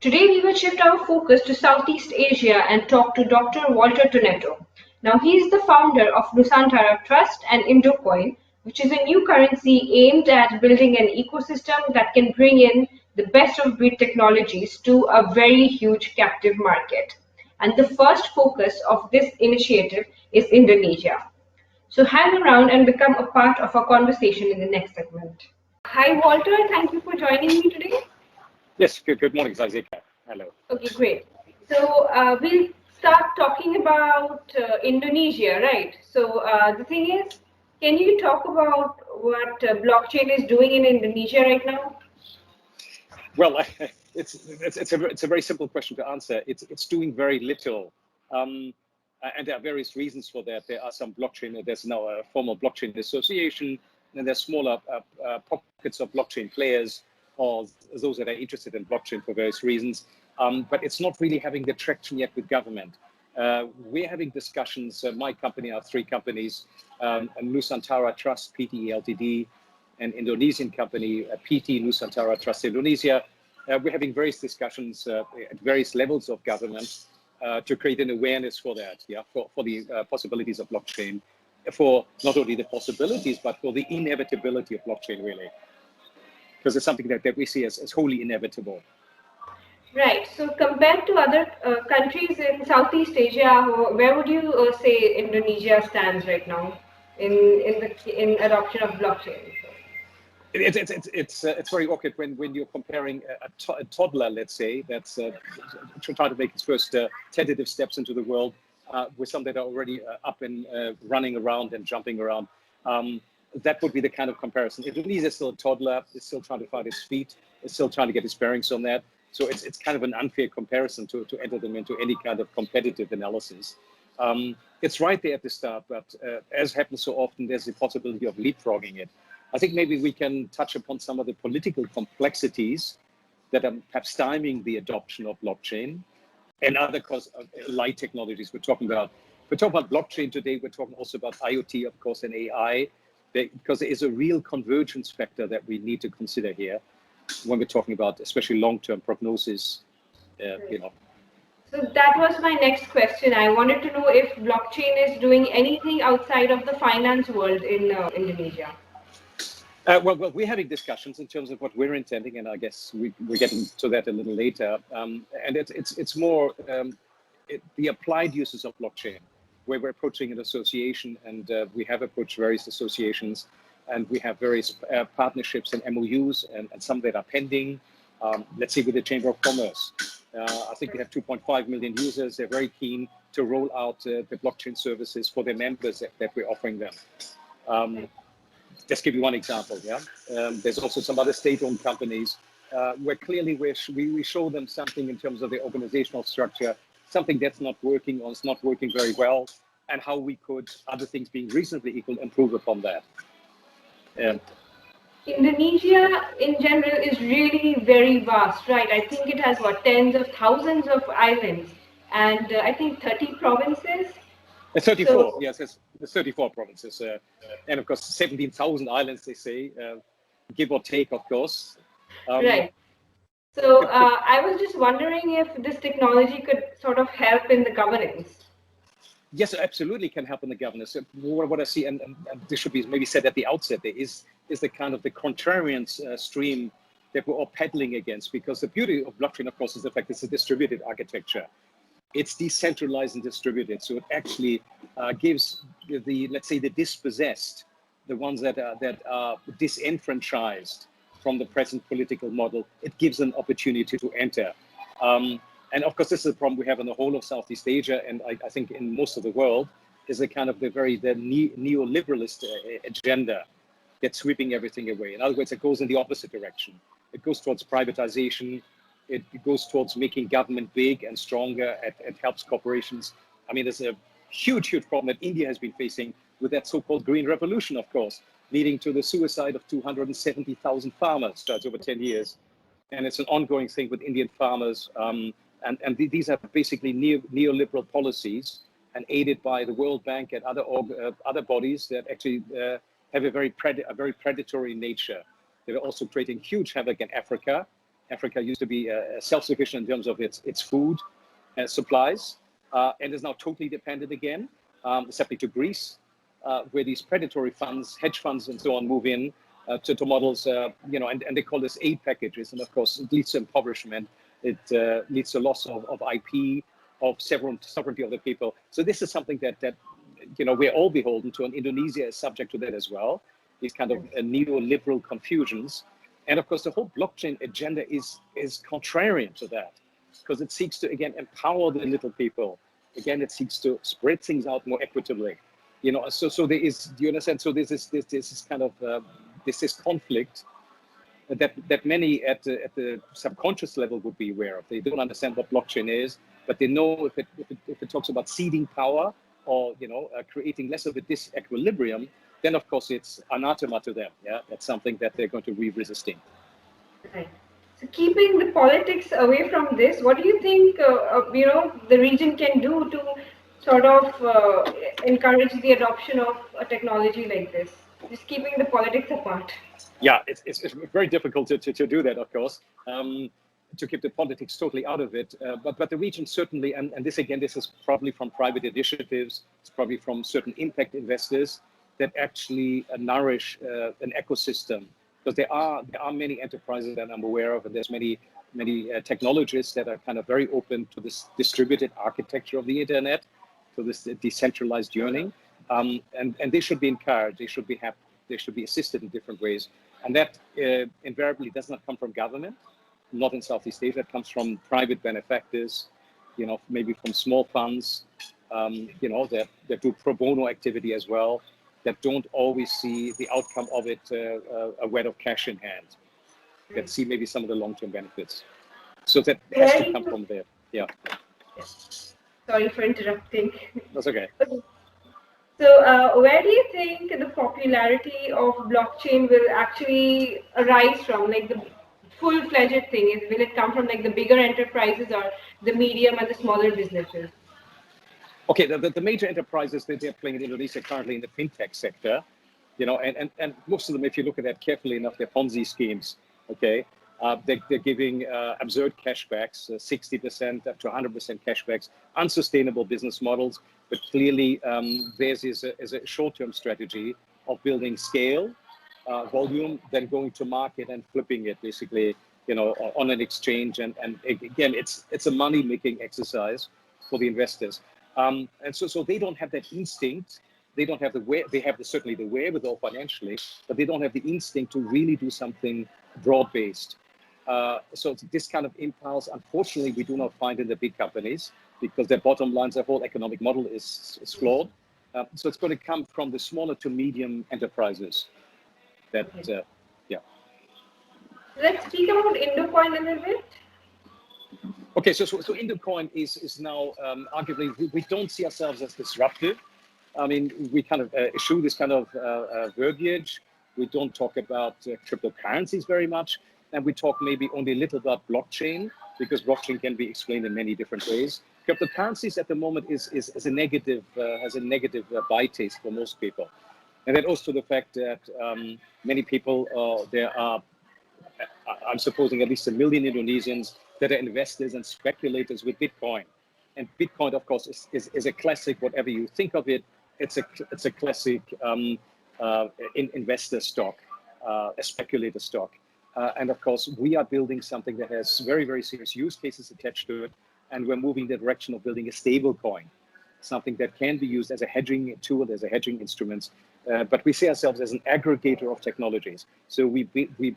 Today we will shift our focus to Southeast Asia and talk to Dr. Walter Tonetto. Now he is the founder of Nusantara Trust and IndoCoin, which is a new currency aimed at building an ecosystem that can bring in the best of breed technologies to a very huge captive market. And the first focus of this initiative is Indonesia. So hang around and become a part of our conversation in the next segment. Hi Walter, thank you for joining me today. Yes, good morning, Zazika. Hello. Okay, great. So we'll start talking about Indonesia, right? So the thing is, can you talk about what blockchain is doing in Indonesia right now? Well, it's a very simple question to answer. It's doing very little, and there are various reasons for that. There are some blockchain. There's now a formal blockchain association, and there's smaller pockets of blockchain players, or those that are interested in blockchain for various reasons. But it's not really having the traction yet with government. We're having discussions. My company, our three companies, Nusantara Trust, PTE Ltd, an Indonesian company, PT Nusantara Trust Indonesia. We're having various discussions at various levels of government to create an awareness for that, for the possibilities of blockchain, for not only the possibilities, but for the inevitability of blockchain, really. Because it's something that we see as wholly inevitable. Right. So compared to other countries in Southeast Asia, where would you say Indonesia stands right now in adoption of blockchain? It's very awkward when you're comparing a toddler, let's say, that's trying to make its first tentative steps into the world with some that are already up and running around and jumping around. That would be the kind of comparison. Indonesia is still a toddler. It's still trying to find its feet. It's still trying to get its bearings on that. So it's kind of an unfair comparison to enter them into any kind of competitive analysis. It's right there at the start, but as happens so often, there's the possibility of leapfrogging it. I think maybe we can touch upon some of the political complexities that are perhaps stymieing the adoption of blockchain and other light technologies we're talking about. We're talking about blockchain today. We're talking also about IoT, of course, and AI, because there is a real convergence factor that we need to consider here when we're talking about especially long-term prognosis, So that was my next question. I wanted to know if blockchain is doing anything outside of the finance world in Indonesia. Well, we're having discussions in terms of what we're intending, and I guess we're getting to that a little later. And it's more the applied uses of blockchain, where we're approaching an association, and we have approached various associations, and we have various partnerships and MOUs, and some that are pending. Let's say with the Chamber of Commerce. I think we have 2.5 million users. They're very keen to roll out the blockchain services for their members that we're offering them. Just give you one example, there's also some other state-owned companies where clearly we show them something in terms of the organizational structure, something that's not working or is not working very well, and how we could, other things being reasonably equal, improve upon that. Indonesia in general is really very vast, right? I think it has tens of thousands of islands and I think 30 provinces. 34, so, yes, there's 34 provinces, and of course 17,000 islands, they say, give or take, of course. Right. So I was just wondering if this technology could sort of help in the governance. Yes, absolutely can help in the governance. What I see, and this should be maybe said at the outset, there is the kind of the contrarian stream that we're all peddling against, because the beauty of blockchain, of course, is the fact it's a distributed architecture. It's decentralized and distributed, so it actually gives let's say the dispossessed, the ones that are disenfranchised from the present political model, it gives an opportunity to enter. And of course, this is a problem we have in the whole of Southeast Asia, and I think in most of the world, is the kind of the neoliberalist agenda that's sweeping everything away. In other words, it goes in the opposite direction. It goes towards privatization. It goes towards making government big and stronger. It helps corporations. I mean, there's a huge problem that India has been facing with that so-called green revolution, of course, leading to the suicide of 270,000 farmers starts over 10 years. And it's an ongoing thing with Indian farmers. And these are basically neoliberal policies, and aided by the World Bank and other bodies that actually have a very predatory nature. They're also creating huge havoc in Africa, Africa used to be self-sufficient in terms of its food supplies, and is now totally dependent again, except to Greece, where these predatory funds, hedge funds and so on, move in to models, and they call this aid packages. And of course, it leads to impoverishment. It leads to loss of IP, of sovereignty of the people. So this is something that we're all beholden to, and Indonesia is subject to that as well. These kind of neoliberal confusions. And of course, the whole blockchain agenda is contrarian to that, because it seeks to, again, empower the little people. Again, it seeks to spread things out more equitably. So there is, do you understand? So there's this kind of, this conflict that many at the subconscious level would be aware of. They don't understand what blockchain is, but they know if it talks about ceding power or creating less of a disequilibrium, then of course it's anathema to them. Yeah, that's something that they're going to be resisting. Right. So keeping the politics away from this, what do you think the region can do to sort of encourage the adoption of a technology like this? Just keeping the politics apart. Yeah, it's very difficult to do that, of course, to keep the politics totally out of it. But the region certainly, and this is probably from private initiatives, it's probably from certain impact investors that actually nourish an ecosystem. Because there are many enterprises that I'm aware of, and there's many technologists that are kind of very open to this distributed architecture of the internet, to this decentralized yearning, and they should be encouraged. They should be assisted in different ways, and that invariably does not come from government, not in Southeast Asia. It comes from private benefactors, maybe from small funds, that do pro bono activity as well, that don't always see the outcome of it a wad of cash in hand, that see maybe some of the long-term benefits. So that has to come from there. Yeah. Sorry for interrupting. That's okay. So where do you think the popularity of blockchain will actually arise from? Like the full-fledged thing, will it come from like the bigger enterprises or the medium and the smaller businesses? Okay, the major enterprises that they're playing in Indonesia currently in the fintech sector, and most of them, if you look at that carefully enough, they're Ponzi schemes. Okay, they're giving absurd cashbacks, 60% up to 100% cashbacks, unsustainable business models. But clearly, theirs is a short-term strategy of building scale, volume, then going to market and flipping it basically, on an exchange. And again, it's a money-making exercise for the investors. And so they don't have that instinct. They don't have certainly the wherewithal financially, but they don't have the instinct to really do something broad-based. So this kind of impulse, unfortunately, we do not find in the big companies, because their bottom lines, their whole economic model is flawed. So it's going to come from the smaller to medium enterprises. Yeah. Let's speak about IndoCoin a little bit. Okay, so IndoCoin is now arguably, we don't see ourselves as disruptive. I mean, we kind of eschew this kind of verbiage. We don't talk about cryptocurrencies very much, and we talk maybe only a little about blockchain, because blockchain can be explained in many different ways. Cryptocurrencies at the moment is a negative, has a negative bite taste for most people, and that also the fact that many people there are, I'm supposing at least 1 million Indonesians that are investors and speculators with Bitcoin. And Bitcoin, of course, is a classic, whatever you think of it, it's a classic investor stock, a speculator stock. And of course, we are building something that has very, very serious use cases attached to it. And we're moving in the direction of building a stable coin, something that can be used as a hedging tool, as a hedging instrument. But we see ourselves as an aggregator of technologies. So we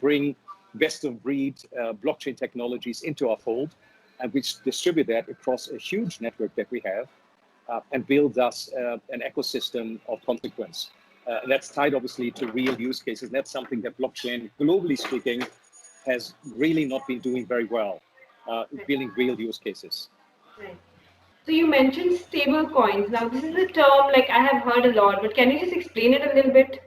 bring best of breed blockchain technologies into our fold, and we distribute that across a huge network that we have, and build thus an ecosystem of consequence. That's tied obviously to real use cases. That's something that blockchain, globally speaking, has really not been doing very well, building real use cases. Right. So you mentioned stable coins. Now this is a term like I have heard a lot, but can you just explain it a little bit?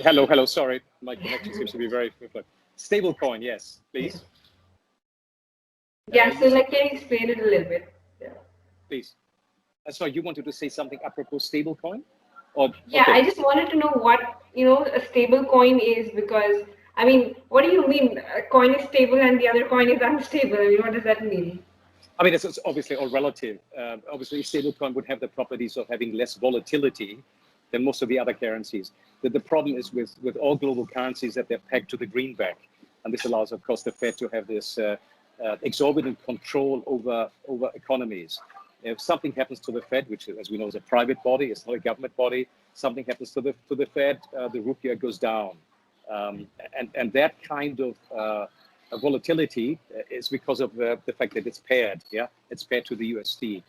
Hello, sorry, my connection seems to be very quick. Stablecoin, yes, please. Yeah, so like, can you explain it a little bit? Yeah. Please. Sorry, you wanted to say something apropos stablecoin? Or, yeah, okay. I just wanted to know what, a stable coin is, because, I mean, what do you mean a coin is stable and the other coin is unstable? I mean, what does that mean? I mean, it's obviously all relative. Obviously, a stablecoin would have the properties of having less volatility than most of the other currencies. The problem is with all global currencies that they're pegged to the greenback. And this allows, of course, the Fed to have this exorbitant control over economies. If something happens to the Fed, which, as we know, is a private body, it's not a government body, something happens to the Fed, the rupiah goes down. And that kind of volatility is because of the fact that it's paired, it's paired to the USD.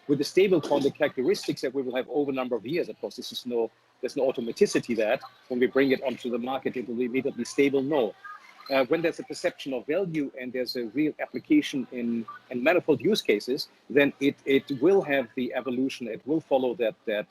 With the stable coin, the characteristics that we will have over a number of years, of course, there's no automaticity that when we bring it onto the market, it will be immediately stable. No. When there's a perception of value and there's a real application in manifold use cases, then it will have the evolution. It will follow that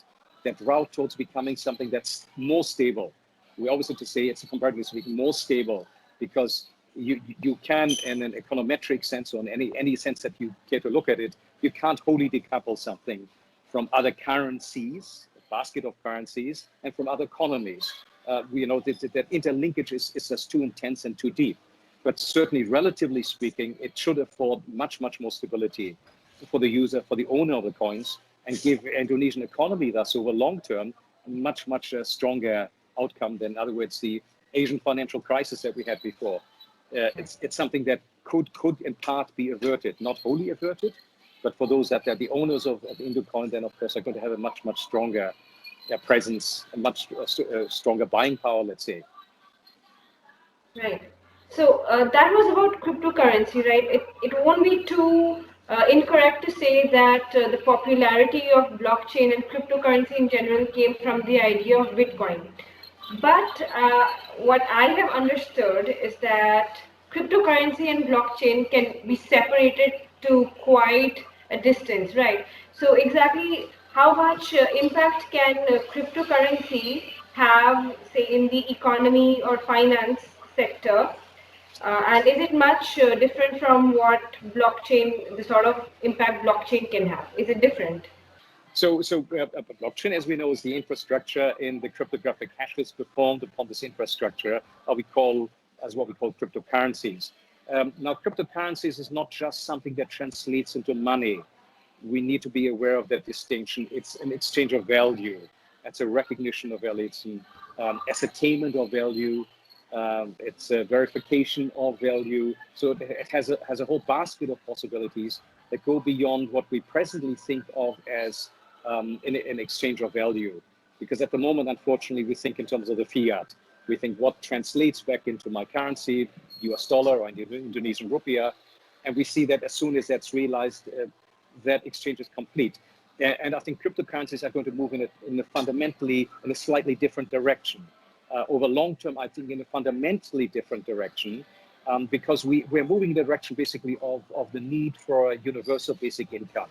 route towards becoming something that's more stable. We always have to say it's comparatively speaking more stable, because you can, in an econometric sense or in any sense that you care to look at it, you can't wholly decouple something from other currencies, a basket of currencies, and from other economies. That interlinkage is just too intense and too deep. But certainly, relatively speaking, it should afford much, much more stability for the user, for the owner of the coins, and give Indonesian economy thus over long term a much, much stronger outcome than, in other words, the Asian financial crisis that we had before. It's something that could in part be averted, not wholly averted, but for those that are the owners of IndoCoin, then of course are going to have a much, much stronger presence, a much stronger buying power, let's say. Right. So that was about cryptocurrency, right? It won't be too incorrect to say that the popularity of blockchain and cryptocurrency in general came from the idea of Bitcoin. But what I have understood is that cryptocurrency and blockchain can be separated to quite a distance, right? So exactly how much impact can cryptocurrency have, say, in the economy or finance sector? And is it much different from what blockchain, the sort of impact blockchain can have? Is it different? So blockchain, as we know, is the infrastructure in the cryptographic hashes performed upon this infrastructure, what we call cryptocurrencies. Now, cryptocurrencies is not just something that translates into money. We need to be aware of that distinction. It's an exchange of value. It's a recognition of value. It's an ascertainment of value. It's a verification of value. So it has a whole basket of possibilities that go beyond what we presently think of as an exchange of value. Because at the moment, unfortunately, we think in terms of the fiat. We think what translates back into my currency, US dollar or Indonesian rupiah, and we see that as soon as that's realized, that exchange is complete. And I think cryptocurrencies are going to move in a slightly different direction. Over long term, I think in a fundamentally different direction, because we're moving in the direction basically of the need for a universal basic income.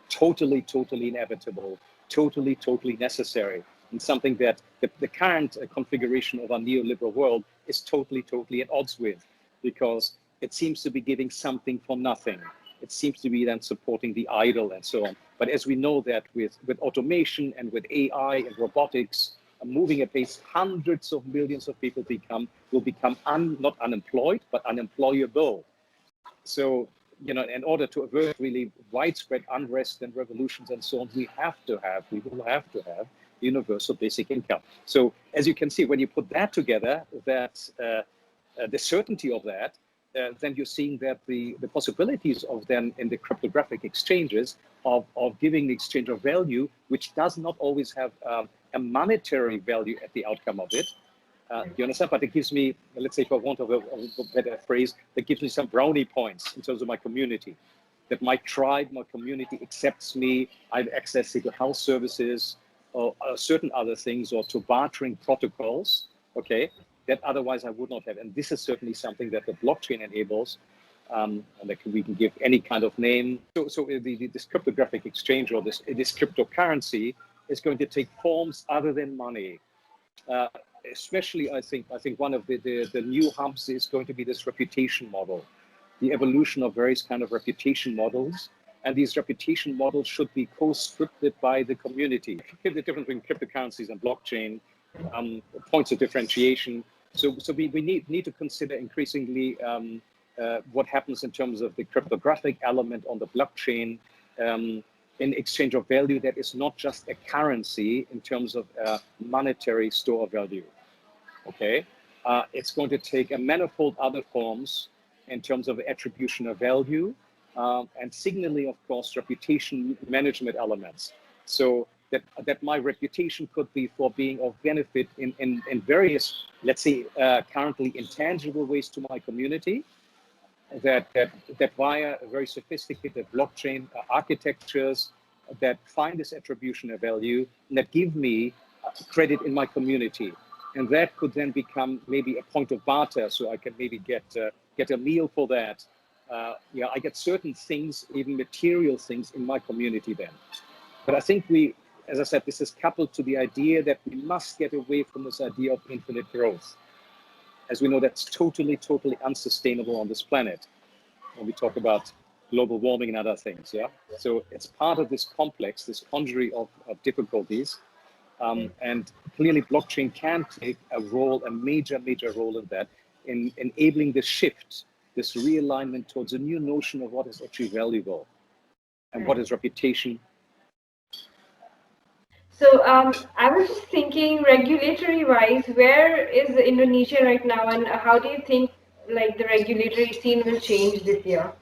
Totally inevitable, totally necessary, and something that the current configuration of our neoliberal world is totally at odds with, because it seems to be giving something for nothing. It seems to be then supporting the idle and so on. But as we know that with automation and with AI and robotics moving at pace, hundreds of millions of people will become not unemployed, but unemployable. So, in order to avert really widespread unrest and revolutions and so on, we will have to have universal basic income. So as you can see, when you put that together, that the certainty of that, then you're seeing that the possibilities of then in the cryptographic exchanges of giving the exchange of value, which does not always have a monetary value at the outcome of it. You understand? But it gives me, let's say, for want of a better phrase, that gives me some brownie points in terms of my community. That my tribe, my community accepts me. I have access to health services or certain other things, or to bartering protocols, okay, that otherwise I would not have. And this is certainly something that the blockchain enables, and that we can give any kind of name. So this cryptographic exchange, or this cryptocurrency, is going to take forms other than money. especially I think one of the new hubs is going to be this reputation model, the evolution of various kind of reputation models. And these reputation models should be co-scripted by the community. The difference between cryptocurrencies and blockchain, points of differentiation. So we need to consider increasingly what happens in terms of the cryptographic element on the blockchain, in exchange of value that is not just a currency in terms of a monetary store of value. Okay, it's going to take a manifold other forms in terms of attribution of value, and signaling, of course, reputation management elements. So that my reputation could be for being of benefit in various, let's say, currently intangible ways to my community, that via very sophisticated blockchain architectures that find this attribution of value and that give me credit in my community. And that could then become maybe a point of barter, so I can maybe get a meal for that. I get certain things, even material things in my community then. But I think as I said, this is coupled to the idea that we must get away from this idea of infinite growth. As we know, that's totally unsustainable on this planet when we talk about global warming and other things, yeah? So it's part of this complex, this conjury of difficulties. And clearly blockchain can take a major role in that, in enabling the shift, this realignment towards a new notion of what is actually valuable and what is reputation. So I was just thinking, regulatory-wise, where is Indonesia right now, and how do you think the regulatory scene will change this year?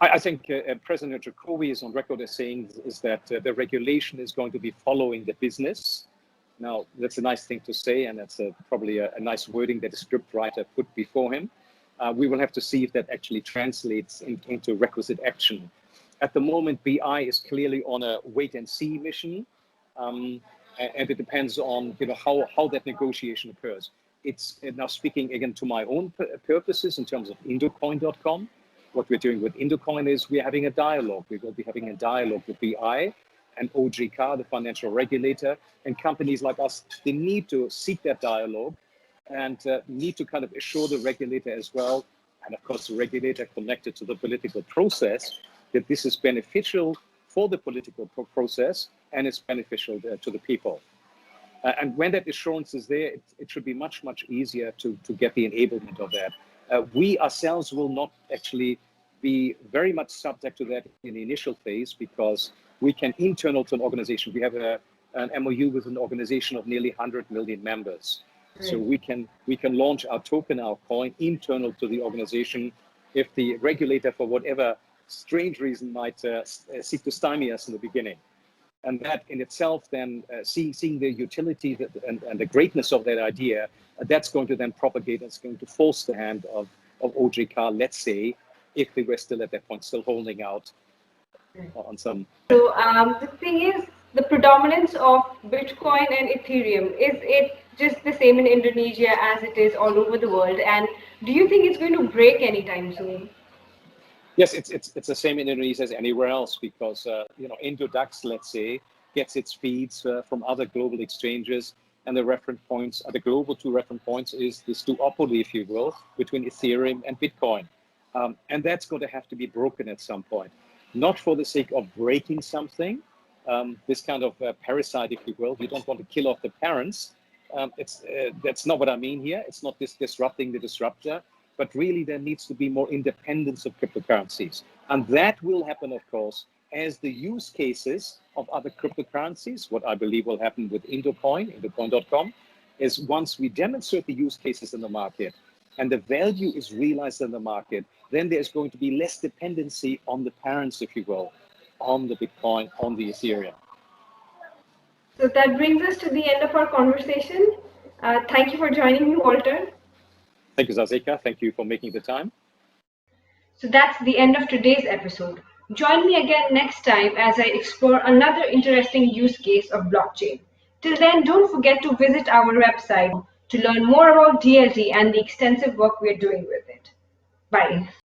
I think President Jokowi is on record as saying is that the regulation is going to be following the business. Now, that's a nice thing to say, and that's probably a nice wording that a scriptwriter put before him. We will have to see if that actually translates into requisite action. At the moment, BI is clearly on a wait-and-see mission, and it depends on how that negotiation occurs. It's now speaking again to my own purposes in terms of IndoCoin.com. What we're doing with IndoCoin is we're having a dialogue. We will be having a dialogue with BI and OJK, the financial regulator, and companies like us. They need to seek that dialogue and need to kind of assure the regulator as well, and of course the regulator connected to the political process, that this is beneficial for the political process and it's beneficial to the people. And when that assurance is there, it should be much easier to get the enablement of that. We ourselves will not actually be very much subject to that in the initial phase, because we can internal to an organization. We have an MOU with an organization of nearly 100 million members. So we can launch our token, our coin, internal to the organization. If the regulator, for whatever strange reason, might seek to stymie us in the beginning. And that in itself then, seeing the utility and the greatness of that idea, that's going to then propagate, it's going to force the hand of OJK, let's say, if they were still at that point, still holding out on some. So the thing is, the predominance of Bitcoin and Ethereum, is it just the same in Indonesia as it is all over the world? And do you think it's going to break anytime soon? Yes, it's the same in Indonesia as anywhere else, because IndoDAX, let's say, gets its feeds from other global exchanges, and the reference points, the global two reference points is this duopoly, if you will, between Ethereum and Bitcoin, and that's going to have to be broken at some point, not for the sake of breaking something, this kind of parasite, if you will. You don't want to kill off the parents. That's not what I mean here. It's not disrupting the disruptor. But really, there needs to be more independence of cryptocurrencies. And that will happen, of course, as the use cases of other cryptocurrencies, what I believe will happen with IndoCoin.com, is once we demonstrate the use cases in the market and the value is realized in the market, then there's going to be less dependency on the parents, if you will, on the Bitcoin, on the Ethereum. So that brings us to the end of our conversation. Thank you for joining me, Walter. Thank you, Zazika. Thank you for making the time. So that's the end of today's episode. Join me again next time as I explore another interesting use case of blockchain. Till then, don't forget to visit our website to learn more about DLT and the extensive work we're doing with it. Bye.